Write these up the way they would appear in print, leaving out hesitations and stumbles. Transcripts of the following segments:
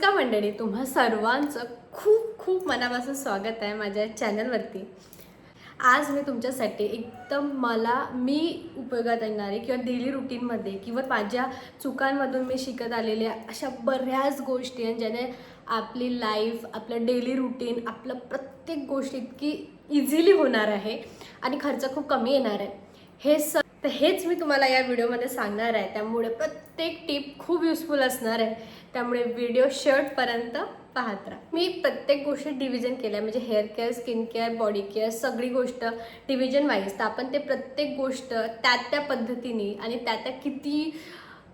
नमस्कार मंडळी, तुम्हा सर्वांचं खूप खूप मनापासून स्वागत आहे माझ्या चॅनलवरती। आज मी तुमच्यासाठी एकदम मी उपयोगात येणारे किंवा डेली रुटीनमध्ये किंवा माझ्या चुकांमधून मी शिकत आलेल्या अशा बऱ्याच गोष्टी आहेत ज्याने आपली लाईफ, आपलं डेली रुटीन, आपलं प्रत्येक गोष्ट इतकी इझिली होणार आहे आणि खर्च खूप कमी येणार आहे। हेच मी तुम्हाला या व्हिडिओमध्ये सांगणार आहे, त्यामुळे प्रत्येक टिप खूप युजफुल असणार आहे, त्यामुळे व्हिडिओ शेवटपर्यंत पाहत राहा। मी प्रत्येक गोष्टी डिव्हिजन केल्या, म्हणजे hair care, skin care, body care, सगळी गोष्ट डिव्हिजन वाईज। तर आपण ते प्रत्येक गोष्ट त्या पद्धतीने आणि त्या किती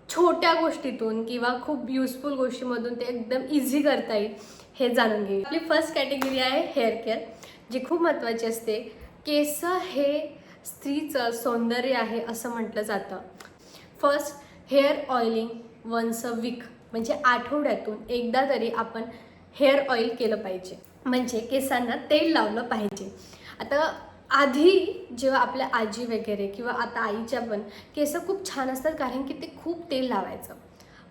छोट्या गोष्टीतून किंवा खूप युजफुल गोष्टीमधून ते एकदम इझी करता येईल हे जाणून घेऊ। आपली फर्स्ट कॅटेगरी आहे हेअर केअर, जी खूप महत्त्वाची असते। केस हे स्त्रीचं सौंदर्य आहे असं म्हटलं जातं। First, hair oiling once a week, म्हणजे आठवड्यातून एकदा तरी आपण हेअर ऑइल केलं पाहिजे, म्हणजे केसांना तेल लावलं पाहिजे। आता आधी जेव्हा आपल्या आजी वगैरे किंवा आता आईच्या पण केस खूप छान असतात, कारण की ते खूप तेल लावायचं,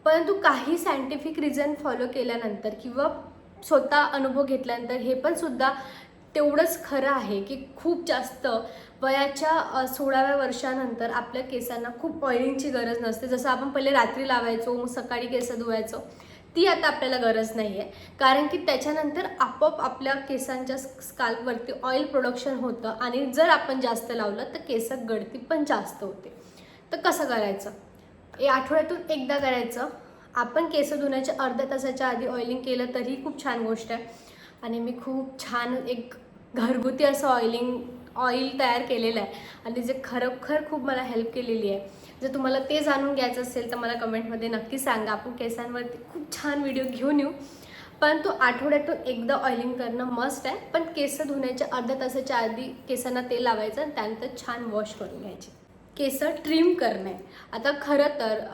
परंतु काही सायंटिफिक रिझन फॉलो केल्यानंतर किंवा स्वतः अनुभव घेतल्यानंतर हे पण सुद्धा तेवढंच खरं आहे की खूप जास्त वयाच्या 16व्या वर्षानंतर आपल्या केसांना खूप ऑइलिंगची गरज नसते। जसं आपण पहिले रात्री लावायचो, मग सकाळी केस धुवायचो, ती आता आपल्याला गरज नाही आहे, कारण की त्याच्यानंतर आपोआप आपल्या केसांच्या स्काल्पवरती ऑइल प्रोडक्शन होतं आणि जर आपण जास्त लावलं तर केस गळती पण जास्त होते। तर कसं करायचं? हे आठवड्यातून एकदा करायचं। आपण केस धुण्याच्या अर्ध्या तासाच्या आधी ऑइलिंग केलं तरी खूप छान गोष्ट आहे, आणि मी खूप छान एक घरगुती असं ऑइल तयार केलेलं आहे आणि जे खरोखर खूप मला हेल्प केलेली आहे। जर तुम्हाला ते जाणून घ्यायचं असेल तर मला कमेंटमध्ये नक्की सांगा, आपण केसांवरती खूप छान व्हिडिओ घेऊन येऊ। परंतु आठवड्यातून एकदा ऑइलिंग करणं मस्ट आहे, पण केस धुण्याच्या अर्ध्या तासाच्या आधी केसांना तेल लावायचं आणि त्यानंतर छान वॉश करून घ्यायचे। केस ट्रिम करणे, आता खरं तर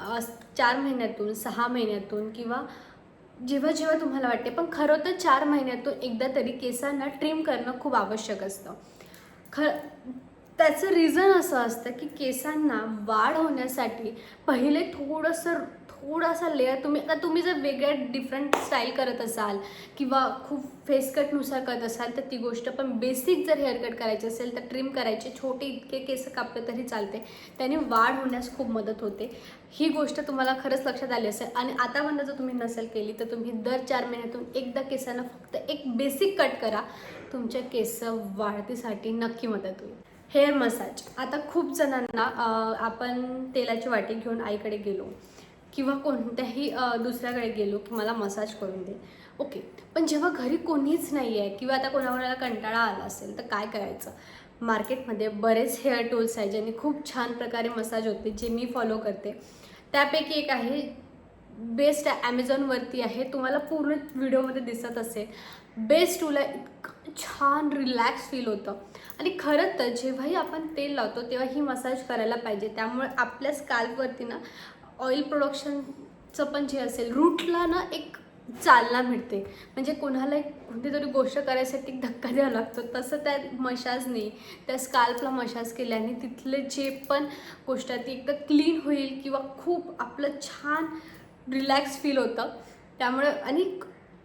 4 महिन्यातून, 6 महिन्यातून किंवा जेव्हा जेव्हा तुम्हाला वाटते, पण खरं तर 4 महिन्यातून एकदा तरी केसांना ट्रिम करणं खूप आवश्यक असतं। त्याचं रिझन असं असतं की केसांना वाढ होण्यासाठी पहिले थोडासा लेअर तुम्ही जर वेगळ्या डिफरंट स्टाईल करत असाल किंवा खूप फेस कटनुसार करत असाल तर ती गोष्ट, पण बेसिक जर हेअर कट करायचे असेल तर ट्रिम करायचे, छोटे इतके केस कापले तरी चालते, त्याने वाढ होण्यास खूप मदत होते। ही गोष्ट तुम्हाला खरंच लक्षात आली असेल, आणि आतापर्यंत जर तुम्ही नसेल केली तर तुम्ही दर 4 महिन्यातून एकदा केसांना फक्त एक बेसिक कट करा, तुमच्या केस वाढीसाठी नक्की मदत होईल। हेअर मसाज, आता खूप जणांना आपण तेलाची वाटी घेऊन आईकडे गेलो किंवा कोणत्याही दुसऱ्याकडे गेलो की मला मसाज करून दे, ओके, पण जेव्हा घरी कोणीच नाही आहे किंवा आता कोणाकोणाला कंटाळा आला असेल तर काय करायचं? मार्केटमध्ये बरेच हेअर टूल्स आहेत ज्यांनी खूप छान प्रकारे मसाज होते, जे मी फॉलो करते। त्यापैकी एक आहे, बेस्ट ॲमेझॉनवरती आहे, तुम्हाला पूर्ण व्हिडिओमध्ये दिसत असेल। बेस्ट टूल आहे, इतकं छान रिलॅक्स फील होतं, आणि खरं तर जेव्हाही आपण तेल लावतो तेव्हा ही मसाज करायला पाहिजे, त्यामुळे आपल्या स्काल्पवरती ना ऑइल प्रोडक्शनचं पण जे असेल रूटला ना एक चालना मिळते। म्हणजे कोणाला कोणती तरी गोष्ट करायसाठी धक्का द्यावा लागतो, तसं त्या मसाजने, त्या स्काल्पला मसाज केल्याने तिथले जे पण गोष्ट आहे ती एकदम क्लीन होईल किंवा खूप आपलं छान रिलॅक्स फील होतं, त्यामुळे आणि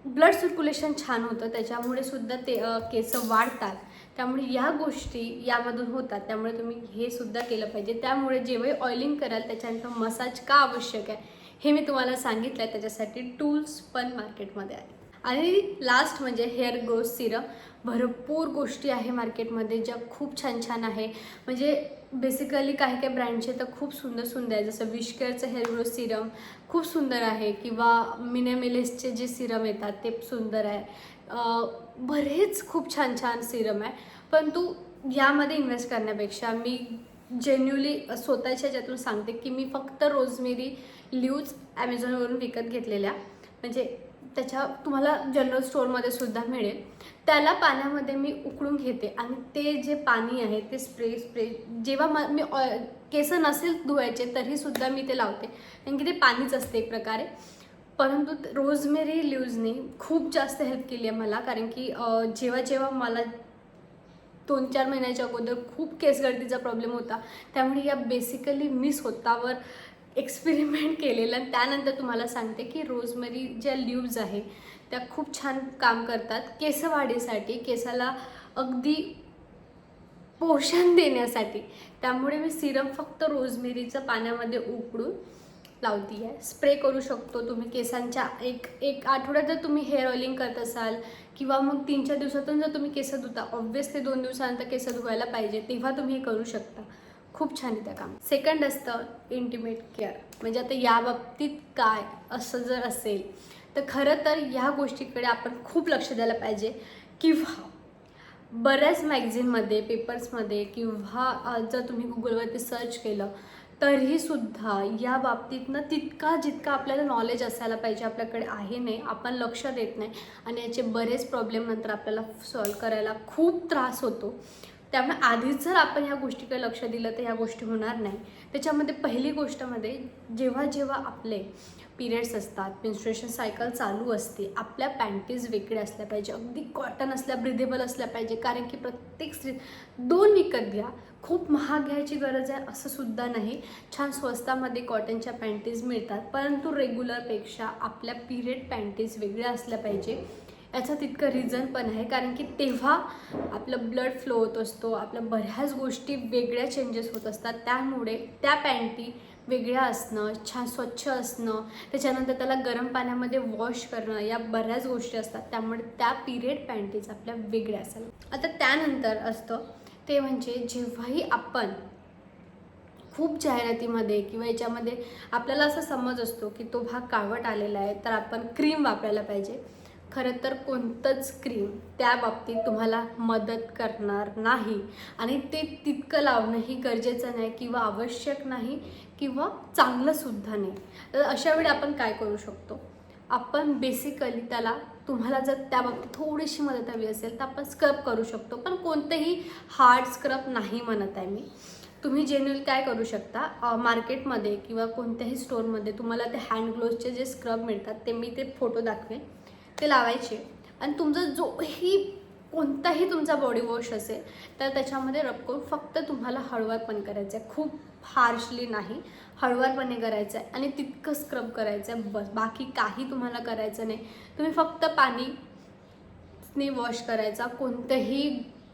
ब्लड सर्क्युलेशन छान होतं, त्याच्यामुळे सुद्धा ते केस वाढतात। त्यामुळे या गोष्टी यामधून होतात, त्यामुळे तुम्ही हे सुद्धा केलं पाहिजे। त्यामुळे जेव्हा ऑइलिंग कराल त्याच्यानंतर मसाज का आवश्यक आहे हे मी तुम्हाला सांगितलं आहे, त्याच्यासाठी टूल्स पण मार्केटमध्ये आहे। आणि लास्ट म्हणजे हेअर ग्रोथ सिरम, भरपूर गोष्टी आहे मार्केटमध्ये ज्या खूप छान छान आहे, म्हणजे बेसिकली काही ब्रँडचे तर खूप सुंदर आहे, जसं विशकेअरचं हेअर ग्रोथ सिरम खूप सुंदर आहे, किंवा मिनेमिलिस्टचे जे सिरम येतात ते सुंदर आहे, बरेच खूप छान सिरम आहे। परंतु यामध्ये इन्व्हेस्ट करण्यापेक्षा मी जेन्युअली स्वतःच्या ज्यातून सांगते की मी फक्त रोजमेरी लीव्ज ॲमेझॉनवरून विकत घेतलेल्या, म्हणजे त्याच्या तुम्हाला जनरल स्टोअरमध्ये सुद्धा मिळेल, त्याला पाण्यामध्ये मी उकळून घेते आणि ते जे पाणी आहे ते स्प्रे जेव्हा मी केस नसेल धुवायचे तरीसुद्धा मी ते लावते, कारण की ते पाणीच असते एक प्रकारे। परंतु रोजमेरी लीव्जने खूप जास्त हेल्प केली आहे मला, कारण की जेव्हा मला 2-4 महिन्याच्या अगोदर खूप केस गळतीचा प्रॉब्लेम होता, त्यामुळे या बेसिकली मी स्वतःवर एक्सपेरिमेंट केलेलं आणि त्यानंतर तुम्हाला सांगते की रोजमेरी ज्या लीव्ज आहे त्या खूप छान काम करतात केस वाढीसाठी, केसाला अगदी पोषण देण्यासाठी. त्यामुळे मी सिरम फक्त रोजमेरीचं पाण्यामध्ये उकळून लावती आहे. स्प्रे करू शकतो तुम्ही केसांच्या एक आठवड्यात जर तुम्ही हेअर ऑइलिंग करत असाल किंवा मग 3-4 दिवसातून जर तुम्ही केस धुता, ऑब्व्हियसली 2 दिवसानंतर केस धुवायला पाहिजे, तेव्हा तुम्ही हे करू शकता. खूप छान येतं काम. सेकंड असतं इंटिमेट केअर. म्हणजे आता या बाबतीत काय असं जर असेल तर खरं तर ह्या गोष्टीकडे आपण खूप लक्ष द्यायला पाहिजे. किंवा बऱ्याच मॅगझिनमध्ये, पेपर्समध्ये किंवा जर तुम्ही गुगलवरती सर्च केलं तरीसुद्धा या बाबतीतनं जितका आपल्याला नॉलेज असायला पाहिजे आपल्याकडे आहे नाही, आपण लक्ष देत नाही आणि याचे बरेच प्रॉब्लेम नंतर आपल्याला सॉल्व करायला खूप त्रास होतो. त्यामुळे आधीच जर आपण ह्या गोष्टीकडे लक्ष दिलं तर ह्या गोष्टी होणार नाही. त्याच्यामध्ये पहिली गोष्टमध्ये जेव्हा आपले पिरियड्स असतात, मेन्स्ट्रुएशन सायकल चालू असते, आपल्या पॅन्टीज वेगळ्या असल्या पाहिजे, अगदी कॉटन असल्या, ब्रिदेबल असल्या पाहिजे. कारण की प्रत्येक स्त्री 2 विकत घ्या, खूप महाग घ्यायची गरज आहे असं सुद्धा नाही. छान स्वस्तामध्ये कॉटनच्या पॅन्टीज मिळतात, परंतु रेग्युलरपेक्षा आपल्या पिरियड पॅन्टीज वेगळ्या असल्या पाहिजे. याचं तितकं रिझन पण आहे कारण की तेव्हा आपलं ब्लड फ्लो होत असतो, आपल्या बऱ्याच गोष्टी वेगळ्या चेंजेस होत असतात. त्यामुळे त्या पॅन्टी वेगळ्या असणं, छान स्वच्छ असणं, त्याच्यानंतर त्याला गरम पाण्यामध्ये वॉश करणं, या बऱ्याच गोष्टी असतात. त्यामुळे त्या पिरियड पॅन्टीज आपल्या वेगळ्या असायला. आता त्यानंतर असतं ते म्हणजे जेव्हाही आपण खूप जाहिरातीमध्ये किंवा याच्यामध्ये आपल्याला असा समज असतो की तो भाग काळवट आलेला आहे तर आपण क्रीम वापरायला पाहिजे. खरं तर कोणतंच क्रीम त्या बाबतीत तुम्हाला मदत करणार नाही आणि ते तितकं लावणंही गरजेचं नाही किंवा आवश्यक नाही किंवा चांगलंसुद्धा नाही. तर अशा वेळी आपण काय करू शकतो, आपण बेसिकली त्याला, तुम्हाला जर त्या बाबतीत थोडीशी मदत हवी असेल तर आपण स्क्रब करू शकतो. पण कोणतंही हार्ड स्क्रब नाही म्हणत आहे मी. तुम्ही जेन्युअली काय करू शकता, मार्केटमध्ये किंवा कोणत्याही स्टोअरमध्ये तुम्हाला ते हँड ग्लोव्जचे जे स्क्रब मिळतात ते मी ते फोटो दाखवेन, ते लावायचे आणि तुमचा कोणताही तुमचा बॉडी वॉश असेल तर त्याच्यामध्ये रब करून फक्त तुम्हाला हळवापण करायचं आहे, खूप हार्शली नाही, हळवारपणे करायचं आहे आणि तितकं स्क्रब करायचं आहे बस. बाकी काही तुम्हाला करायचं नाही. तुम्ही फक्त पाणीने वॉश करायचा. कोणतंही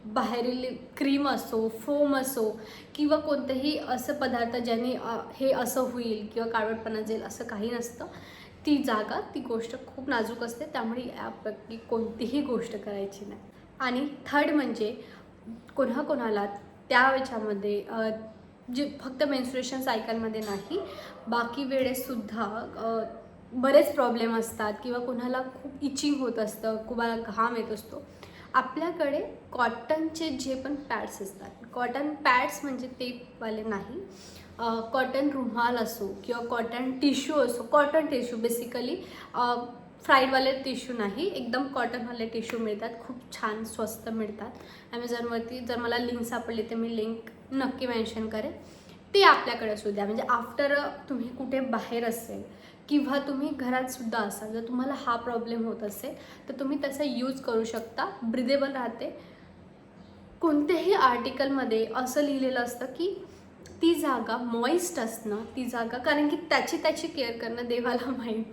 बाहेरील क्रीम असो, फोम असो किंवा कोणतेही असं पदार्थ ज्याने हे असं होईल किंवा काळवटपणा जाईल असं काही नसतं. ती जागा, ती गोष्ट खूप नाजूक असते, त्यामुळे यापैकी कोणतीही गोष्ट करायची नाही. आणि थर्ड म्हणजे कोणाकोणाला त्या याच्यामध्ये जे फक्त मेन्स्ट्रुएशन सायकलमध्ये नाही, बाकी वेळेससुद्धा बरेच प्रॉब्लेम असतात किंवा कोणाला खूप इचिंग होत असतं, कोणाला घाम येत असतो. आपल्याकडे कॉटनचे जे पण पॅड्स असतात, कॉटन पॅड्स म्हणजे तेवाले नाही, कॉटन रुमाल असो किंवा कॉटन टिश्यू असो, कॉटन टिश्यू बेसिकली, फ्राईडवाले टिश्यू नाही, एकदम कॉटनवाले टिश्यू मिळतात, खूप छान स्वस्त मिळतात. ॲमेझॉनवरती जर मला लिंक सापडली तर मी लिंक नक्की मेन्शन करेन. ते आपल्याकडे असू द्या. म्हणजे आफ्टर तुम्ही कुठे बाहेर असेल किंवा तुम्ही घरातसुद्धा असाल, जर तुम्हाला हा प्रॉब्लेम होत असेल तर तुम्ही त्याचा यूज करू शकता. ब्रिदेबल राहते. कोणत्याही आर्टिकलमध्ये असं लिहिलेलं असतं की ती जागा मॉइस्ट असणं, ती जागा, कारण की त्याची केअर करणं देवाला माहीत,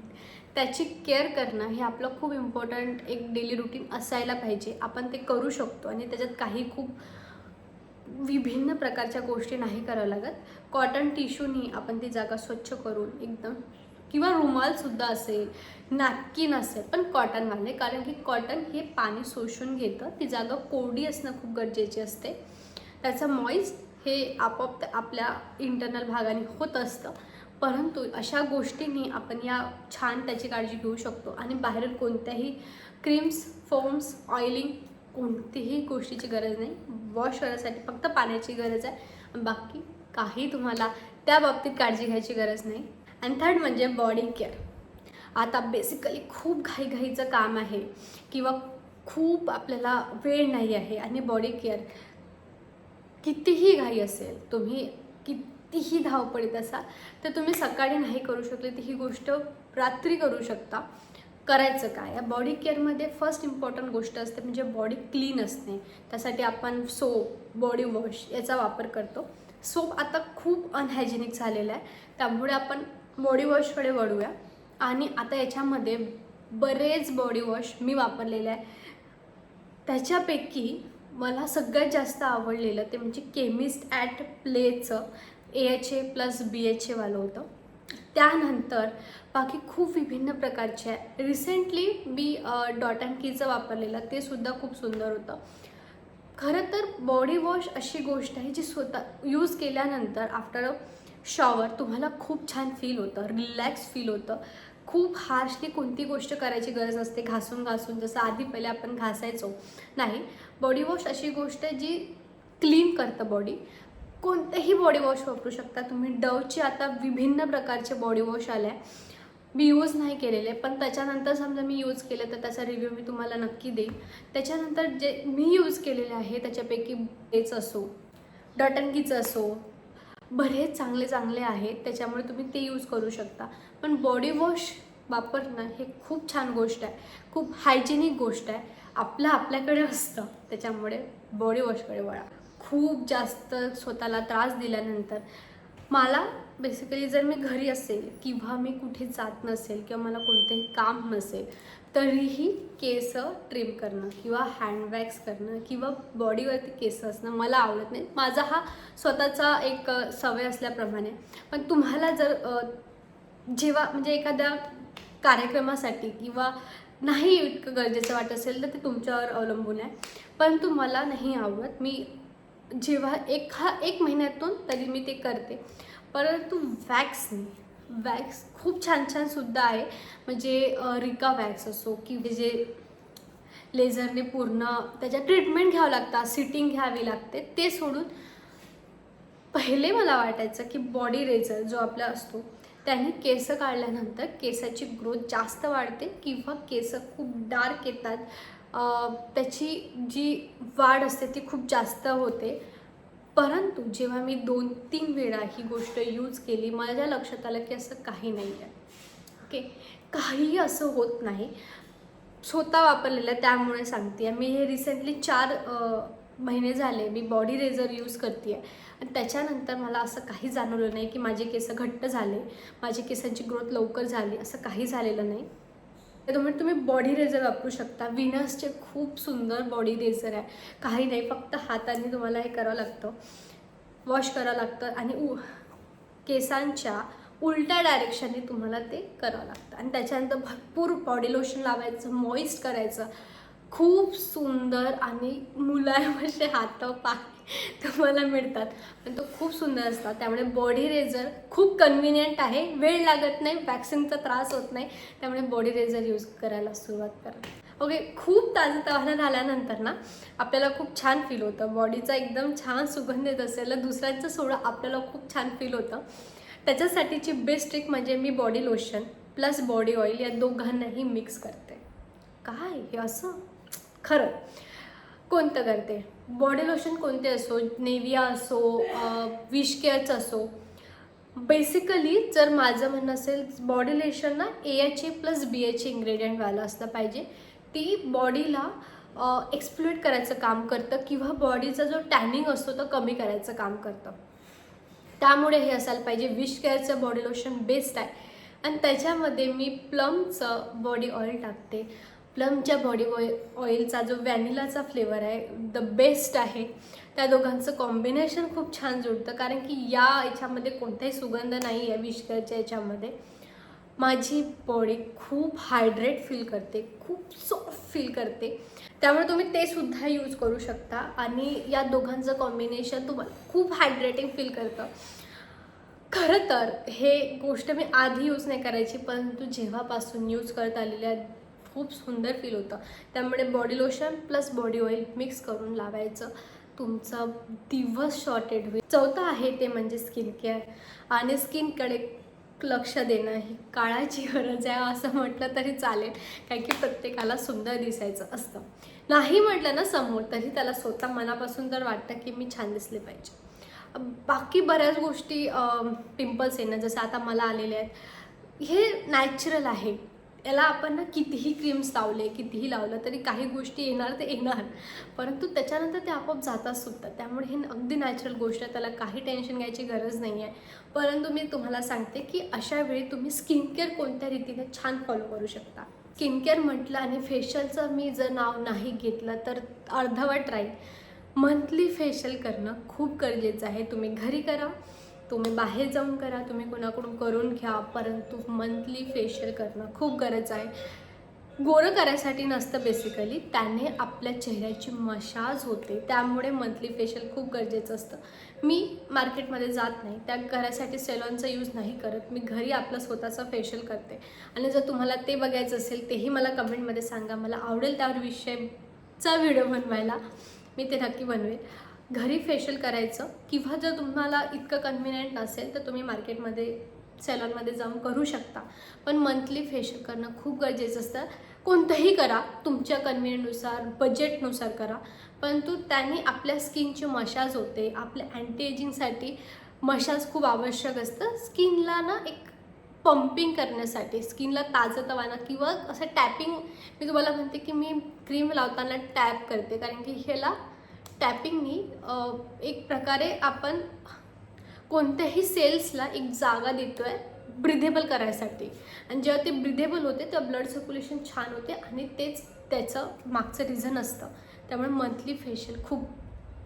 त्याची केअर करणं हे आपलं खूप इम्पॉर्टंट एक डेली रुटीन असायला पाहिजे. आपण ते करू शकतो आणि त्याच्यात काही खूप विभिन्न प्रकारच्या गोष्टी नाही करावं लागत. कॉटन टिश्यूनी आपण ती जागा स्वच्छ करून एकदम, किंवा रुमालसुद्धा असेल, नॅपकिन असेल, पण कॉटनवाले, कारण की कॉटन हे पाणी शोषून घेतं. ती जागा कोरडी असणं खूप गरजेची असते. त्याचं मॉइस्ट हे आपोआप आपल्या इंटरनल भागाने होत असतं. परंतु अशा गोष्टींनी आपण या छान त्याची काळजी घेऊ शकतो आणि बाहेरील कोणत्याही क्रीम्स, फोम्स, ऑइलिंग कोणतीही गोष्टीची गरज नाही. वॉश करण्यासाठी फक्त पाण्याची गरज आहे, बाकी काही तुम्हाला त्या बाबतीत काळजी घ्यायची गरज नाही. आणि थर्ड म्हणजे बॉडी केअर. आता बेसिकली खूप घाईघाईचं काम आहे किंवा खूप आपल्याला वेळ नाही आहे आणि बॉडी केअर कितीही घाई असेल, तुम्ही कितीही धावपळीत असाल तर तुम्ही सकाळी नाही करू शकले तर ही गोष्ट रात्री करू शकता. करायचं काय, या बॉडी केअरमध्ये फर्स्ट इम्पॉर्टंट गोष्ट असते म्हणजे बॉडी क्लीन असणे. त्यासाठी आपण सोप, बॉडी वॉश याचा वापर करतो. सोप आता खूप अनहायजेनिक झालेलं आहे, त्यामुळे आपण बॉडी वॉशकडे वळूया. आणि आता याच्यामध्ये बरेच बॉडी वॉश मी वापरलेले आहे. त्याच्यापैकी मला सगळ्यात जास्त आवडलेलं ते म्हणजे केमिस्ट ॲट प्लेचं AHA + BHA वालं होतं. त्यानंतर बाकी खूप विभिन्न प्रकारचे आहे. रिसेंटली मी डॉट अँड कीचं वापरलेलं, ते सुद्धा खूप सुंदर होतं. खरं तर बॉडी वॉश अशी गोष्ट आहे जी स्वतः यूज केल्यानंतर आफ्टर अ शॉवर तुम्हाला खूप छान फील होतं, रिलॅक्स फील होतं. खूप हार्शली कोणती गोष्ट करायची गरज असते घासून घासून, जसं आधी पहिले आपण घासायचो नाही. बॉडी वॉश अशी गोष्ट आहे जी क्लीन करतं बॉडी. कोणतेही बॉडी वॉश वापरू शकता तुम्ही. डवचे आता विभिन्न प्रकारचे बॉडी वॉश आले आहे, मी यूज नाही केलेले, पण त्याच्यानंतर समजा मी यूज केलं तर त्याचा रिव्ह्यू मी तुम्हाला नक्की देईन. त्याच्यानंतर जे मी यूज केलेले आहे त्याच्यापैकी बेच असो, डॉट अँड कीचं असो, बरेच चांगले चांगले आहेत, त्याच्यामुळे तुम्ही ते यूज करू शकता. पण बॉडी वॉश वापरणं हे खूप छान गोष्ट आहे, खूप हायजेनिक गोष्ट आहे. आपल्याकडे असतं, त्याच्यामुळे बॉडी वॉशकडे वळा. खूप जास्त स्वतःला त्रास दिल्यानंतर मला बेसिकली जर मी घरी असेल किंवा मी कुठे जात नसेल किंवा मला कोणतेही काम नसेल तरीही केस ट्रिम करणं किंवा हँडवॅक्स करणं किंवा बॉडीवरती केस असणं मला आवडत नाही. माझा हा स्वतःचा एक सवय असल्याप्रमाणे. पण तुम्हाला जर जेव्हा म्हणजे एखाद्या कार्यक्रमासाठी किंवा नाही इतकं गरजेचं वाटत असेल तर ते तुमच्यावर अवलंबून आहे. परंतु मला नाही आवडत. मी जेव्हा एक महिन्यातून तरी मी ते करते. परंतु वॅक्स खूप छान छान सुद्धा आहे. म्हणजे रिका वॅक्स असो की जे लेझरने पूर्ण त्याच्या ट्रीटमेंट घ्यावं लागतात, सिटिंग घ्यावी लागते, ते सोडून पहिले मला वाटायचं की बॉडी रेझर जो आपला असतो त्याने केस काढल्यानंतर केसाची ग्रोथ जास्त वाढते किंवा केस खूप डार्क येतात, त्याची जी वाढ असते ती खूप जास्त होते. परंतु जेव्हा मी 2-3 वेळा ही गोष्ट यूज केली माझ्या लक्षात आलं की असं काही नाही आहे. ओके, काहीही असं होत नाही. स्वतः वापरलेलं आहे त्यामुळे सांगते आहे. मी हे रिसेंटली 4 महिने झाले मी बॉडी रेझर यूज करते आहे आणि त्याच्यानंतर मला असं काही जाणवलं नाही की माझे केस घट्ट झाले, माझी केसांची ग्रोथ लवकर झाली, असं काही झालेलं नाही. त्यामुळे तुम्ही बॉडी रेझर वापरू शकता. विनसचे खूप सुंदर बॉडी रेझर आहे. काही नाही, फक्त हाताने तुम्हाला हे करावं लागतं, वॉश करावं लागतं आणि केसांच्या उलट्या डायरेक्शनने तुम्हाला ते करावं लागतं आणि त्याच्यानंतर भरपूर बॉडी लोशन लावायचं, मॉइस्ट करायचं. खूप सुंदर आणि मुलायम असे हात पाय तुम्हाला मिळतात, पण तो खूप सुंदर असतात. त्यामुळे बॉडी रेझर खूप कन्व्हिनियंट आहे, वेळ लागत नाही, वॅक्सिंगचा त्रास होत नाही, त्यामुळे बॉडी रेझर यूज करायला सुरुवात करा. ओके, खूप ताजंतवानं झाल्यानंतर ना आपल्याला खूप छान फील होतं, बॉडीचा एकदम छान सुगंध येत असेल, दुसऱ्यांचं सोडा आपल्याला खूप छान फील होतं. त्याच्यासाठीची बेस्ट ट्रिक म्हणजे मी body lotion plus body oil या दोघांनाही मिक्स करते. काय हे असं खरं कोणतं करते? बॉडी लोशन कोणते असो, नेव्हिया असो, विश केअरचं असो, बेसिकली जर माझं म्हणणं असेल बॉडी लोशन ना AHA + BHA इन्ग्रेडियंटवालं असलं पाहिजे. ती बॉडीला एक्सप्लोएट करायचं काम करतं किंवा बॉडीचा जो टॅनिंग असतो तो कमी करायचं काम करतं. त्यामुळे हे असायला पाहिजे. विश केअरचं बॉडी लोशन बेस्ट आहे आणि त्याच्यामध्ये मी प्लमचं बॉडी ऑइल टाकते. प्लमच्या बॉडी ऑइलचा जो व्हॅनिलाचा फ्लेवर आहे द बेस्ट आहे. त्या दोघांचं कॉम्बिनेशन खूप छान जुळतं, कारण की या याच्यामध्ये कोणताही सुगंध नाही आहे. विश केअरच्या याच्यामध्ये माझी बॉडी खूप हायड्रेट फील करते, खूप सॉफ्ट फील करते, त्यामुळे तुम्ही ते सुद्धा यूज करू शकता आणि या दोघांचं कॉम्बिनेशन तुम्हाला खूप हायड्रेटिंग फील करतं. खरं तर हे गोष्ट मी आधी यूज नाही करायची, परंतु जेव्हापासून यूज करत आलेली आहे खूप सुंदर फील होतं. त्यामुळे body lotion plus body oil mix करून लावायचं, तुमचा दिवस शॉर्टेड होईल. चौथं आहे ते म्हणजे स्किन केअर आणि स्किनकडे लक्ष देणं ही काळाची गरज आहे असं म्हटलं तरी चालेल, कारण की प्रत्येकाला सुंदर दिसायचं असतं. नाही म्हटलं ना समोर तरी त्याला स्वतः मनापासून तर वाटतं की मी छान दिसले पाहिजे. बाकी बऱ्याच गोष्टी पिंपल्स येणं जसं आता मला आलेले आहेत हे नॅचरल आहे. याला आपण ना कितीही क्रीम्स लावले, कितीही लावलं तरी काही गोष्टी येणार ते येणार, परंतु त्याच्यानंतर ते आपोआप जातात सुद्धा. त्यामुळे ही अगदी नॅचरल गोष्ट आहे, त्याला काही टेन्शन घ्यायची गरज नाही आहे. परंतु मी तुम्हाला सांगते की अशा वेळी तुम्ही स्किन केअर कोणत्या रीतीने छान फॉलो करू शकता. स्किन केअर म्हटलं आणि फेशियलचं मी जर नाव नाही घेतलं तर अर्धवट राहील. मंथली फेशियल करणं खूप गरजेचं आहे. तुम्ही घरी करा, तुम्ही बाहेर जाऊन करा, तुम्ही कोणाकडून करून घ्या, परंतु मंथली फेशियल करणं खूप गरज आहे. गोरं करायसाठी नसतं बेसिकली, त्याने आपल्या चेहऱ्याची मशाज होते, त्यामुळे मंथली फेशियल खूप गरजेचं असतं. मी मार्केटमध्ये जात नाही, त्या करायसाठी सेलॉनचा यूज नाही करत. मी घरी आपलं स्वतःचं फेशियल करते. आणि जर तुम्हाला ते बघायचं असेल तेही मला कमेंटमध्ये सांगा, मला आवडेल त्यावर विषयचा व्हिडिओ बनवायला, मी ते नक्की बनवेल. घरी फेशियल करायचं, किंवा जर तुम्हाला इतकं कन्व्हिनियंट नसेल तर तुम्ही मार्केटमध्ये सॅलॉनमध्ये जाऊन करू शकता. पण मंथली फेशियल करणं खूप गरजेचं असतं. कोणतंही करा, तुमच्या कन्व्हिनियंटनुसार, बजेटनुसार करा, परंतु त्याने आपल्या स्किनची मशाज होते. आपल्या अँटी एजिंगसाठी मशाज खूप आवश्यक असतं. स्किनला ना एक पंपिंग करण्यासाठी, स्किनला ताजंतवाना किंवा असं टॅपिंग. मी तुम्हाला म्हणते की मी क्रीम लावताना टॅप करते, कारण की ह्याला टॅपिंगनी एक प्रकारे आपण कोणत्याही सेल्सला एक जागा देतो आहे ब्रिथेबल करायसाठी. आणि जेव्हा ते ब्रिथेबल होते तेव्हा ब्लड सर्क्युलेशन छान होते, आणि तेच त्याचं मागचं रिझन असतं. त्यामुळे मंथली फेशियल खूप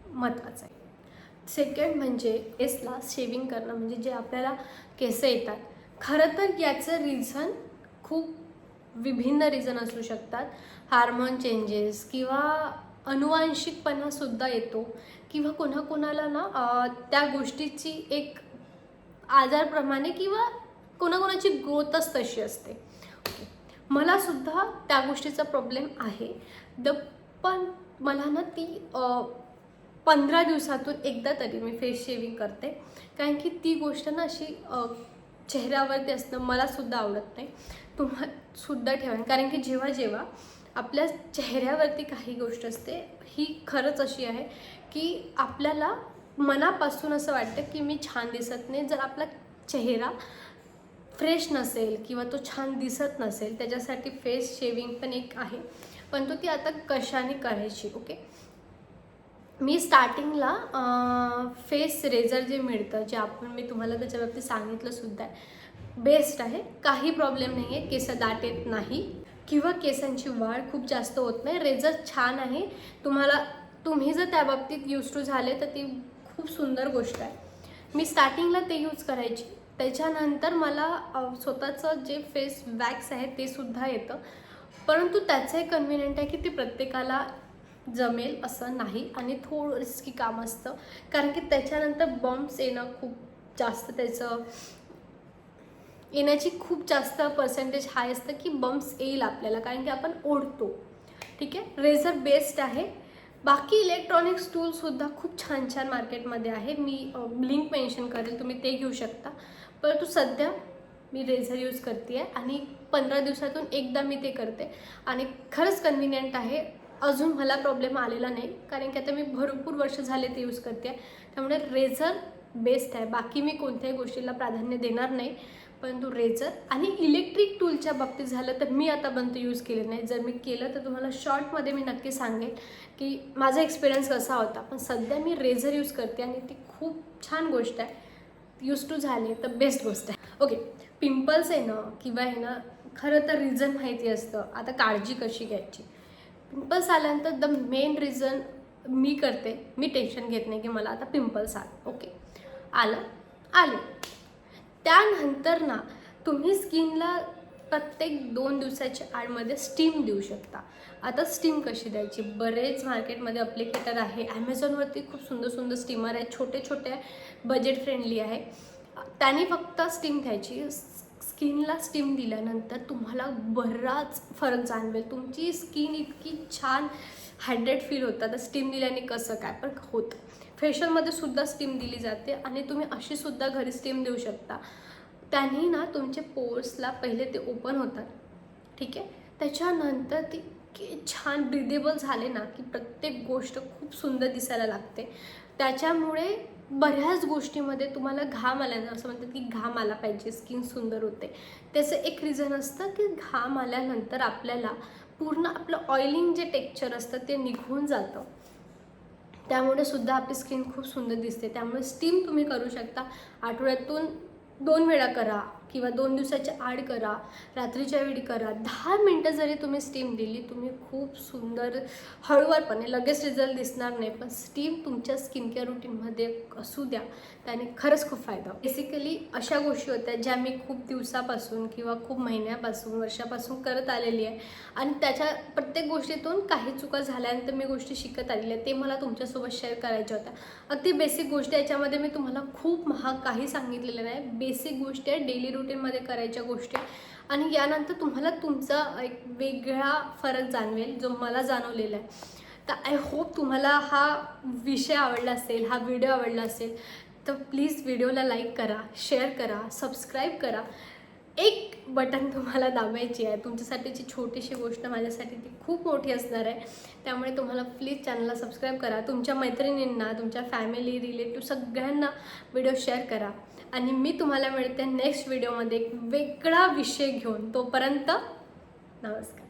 महत्त्वाचं आहे. सेकंड म्हणजे केसला शेविंग करणं, म्हणजे जे आपल्याला केस येतात. खरं तर याचं रिझन खूप विभिन्न रिझन असू शकतात. हार्मोन चेंजेस किंवा अनुवांशिकपणासुद्धा येतो, किंवा कोणाकोणाला ना त्या गोष्टीची एक आजारप्रमाणे किंवा कोणाकोणाची ग्रोथच तशी असते. मलासुद्धा त्या गोष्टीचा प्रॉब्लेम आहे. पण मला ना ती 15 दिवसातून एकदा तरी मी फेस शेविंग करते, कारण की ती गोष्ट ना अशी चेहऱ्यावरती असणं मलासुद्धा आवडत नाही. तुम्हासुद्धा ठेवा, कारण की जेव्हा जेव्हा आपल्या चेहऱ्यावरती काही गोष्ट असते, ही खरंच अशी आहे की आपल्याला मनापासून असं वाटतं की मी छान दिसत नाही. जर आपला चेहरा फ्रेश नसेल किंवा तो छान दिसत नसेल, त्याच्यासाठी फेस शेविंग पण एक आहे, पण ती आता कशाने करायची. ओके, मी स्टार्टिंगला फेस रेझर जे मिळतं, जे मी तुम्हाला त्याच्या बाबतीत सांगितलंसुद्धा आहे, बेस्ट आहे. काही प्रॉब्लेम नाही आहे, केस दाट येत नाही किंवा केसांची वाढ खूप जास्त होत नाही. रेझर छान आहे. तुम्ही जर त्या बाबतीत यूज टू झाले तर ती खूप सुंदर गोष्ट आहे. मी स्टार्टिंगला ते यूज करायची, त्याच्यानंतर मला स्वतःचं जे फेस वॅक्स आहे ते सुद्धा येतं, परंतु त्याचं एक कन्व्हिनियंट आहे की ते प्रत्येकाला जमेल असं नाही, आणि थोडं रिस्की काम असतं, कारण की त्याच्यानंतर बम्प्स येणं खूप जास्त, त्याचं येण्याची खूप जास्त पर्सेंटेज हाय असतं की बम्प्स येईल आपल्याला, कारण की आपण ओढतो. ठीक आहे, रेझर बेस्ट आहे. बाकी इलेक्ट्रॉनिक्स टूलसुद्धा खूप छान छान मार्केटमध्ये आहे. मी लिंक मेन्शन करेल, तुम्ही ते घेऊ शकता. परंतु सध्या मी रेझर यूज करते आहे, आणि 15 दिवसातून एकदा मी ते करते, आणि खरंच कन्व्हिनियंट आहे. अजून मला प्रॉब्लेम आलेला नाही, कारण की आता मी भरपूर वर्ष झाले ते यूज करते आहे. त्यामुळे रेझर बेस्ट आहे. बाकी मी कोणत्याही गोष्टीला प्राधान्य देणार नाही, परंतु रेझर. आणि इलेक्ट्रिक टूलच्या बाबतीत झालं तर मी आतापर्यंत यूज केले नाही. जर मी केलं तर तुम्हाला शॉर्टमध्ये मी नक्की सांगेन की माझा एक्सपिरियन्स कसा होता. पण सध्या मी रेझर यूज करते, आणि ती खूप छान गोष्ट आहे. यूज टू झाले तर बेस्ट गोष्ट आहे. ओके, पिंपल्स येणं किंवा येणं, खरं तर रिझन माहिती असतं. आता काळजी कशी घ्यायची. पिंपल्स आल्यानंतर द मेन रिझन मी करते, मी टेन्शन घेत नाही की मला आता पिंपल्स आलं. ओके, आले त्यानंतर ना तुम्ही स्किनला प्रत्येक 2 दिवसाच्या आडमध्ये स्टीम देऊ शकता. आता स्टीम कशी द्यायची, बरेच मार्केटमध्ये अप्लिकेटर आहे. ॲमेझॉनवरती खूप सुंदर सुंदर स्टीमर आहेत, छोटे छोटे, बजेट फ्रेंडली आहे. त्याने फक्त स्टीम द्यायची. स्किनला स्टीम दिल्यानंतर तुम्हाला बराच फरक जाणवेल. तुमची स्किन इतकी छान हायड्रेट फील होतं. आता स्टीम दिल्याने कसं काय पण होतं. फेशियलमध्ये सुद्धा स्टीम दिली जाते, आणि तुम्ही अशी सुद्धा घरी स्टीम देऊ शकता. त्याने ना तुमचे पोर्सला पहिले ते ओपन होतात. ठीक आहे, त्याच्यानंतर ती छान ब्रिदेबल झाले ना की प्रत्येक गोष्ट खूप सुंदर दिसायला लागते. त्याच्यामुळे बऱ्याच गोष्टीमध्ये तुम्हाला घाम आल्यानं असं म्हणतात की घाम आला पाहिजे, स्किन सुंदर होते. त्याचं एक रिझन असतं की घाम आल्यानंतर आपल्याला पूर्ण आपलं ऑइलिंग जे टेक्स्चर असतं ते निघून जातं. त्यामुळे सुद्धा आपली स्किन खूप सुंदर दिसते. त्यामुळे स्टीम तुम्ही करू शकता. आठवड्यातून 2 वेळा करा किंवा 2 दिवसाच्या आड करा, रात्रीच्या वेळी करा. 10 मिनटं जरी तुम्ही स्टीम दिली, तुम्ही खूप सुंदर हळूवारपणे, लगेच रिझल्ट दिसणार नाही, पण स्टीम तुमच्या स्किन केअर रुटीनमध्ये असू द्या, त्याने खरंच खूप फायदा. बेसिकली अशा गोष्टी होत्या ज्या मी खूप दिवसापासून किंवा खूप महिन्यापासून, वर्षापासून करत आलेली आहे आणि त्याच्या प्रत्येक गोष्टीतून काही चुका झाल्यानंतर मी गोष्टी शिकत आलेली आहे. ते मला तुमच्यासोबत शेअर करायच्या होत्या. अगदी बेसिक गोष्टी, याच्यामध्ये मी तुम्हाला खूप महाग काही सांगितलेलं नाही. बेसिक गोष्टी आहे, डेली रुटीनमध्ये करायच्या गोष्टी, आणि यानंतर तुम्हाला तुमचा एक वेगळा फरक जाणवेल जो मला जाणवलेला आहे. तर आय होप तुम्हाला हा विषय आवडला असेल, हा व्हिडिओ आवडला असेल, तर प्लीज व्हिडिओला लाईक करा, शेअर करा, सबस्क्राईब करा. एक बटन तुम्हाला दाबायची आहे. तुमच्यासाठीची छोटीशी गोष्ट माझ्यासाठी ती खूप मोठी असणार आहे. त्यामुळे तुम्हाला प्लीज चॅनलला सबस्क्राईब करा. तुमच्या मैत्रिणींना, तुमच्या फॅमिली, रिलेटिव्ह सगळ्यांना व्हिडिओ शेअर करा. आणि मी तुम्हाला मिळते नेक्स्ट व्हिडिओमध्ये एक वेगळा विषय घेऊन. तोपर्यंत नमस्कार.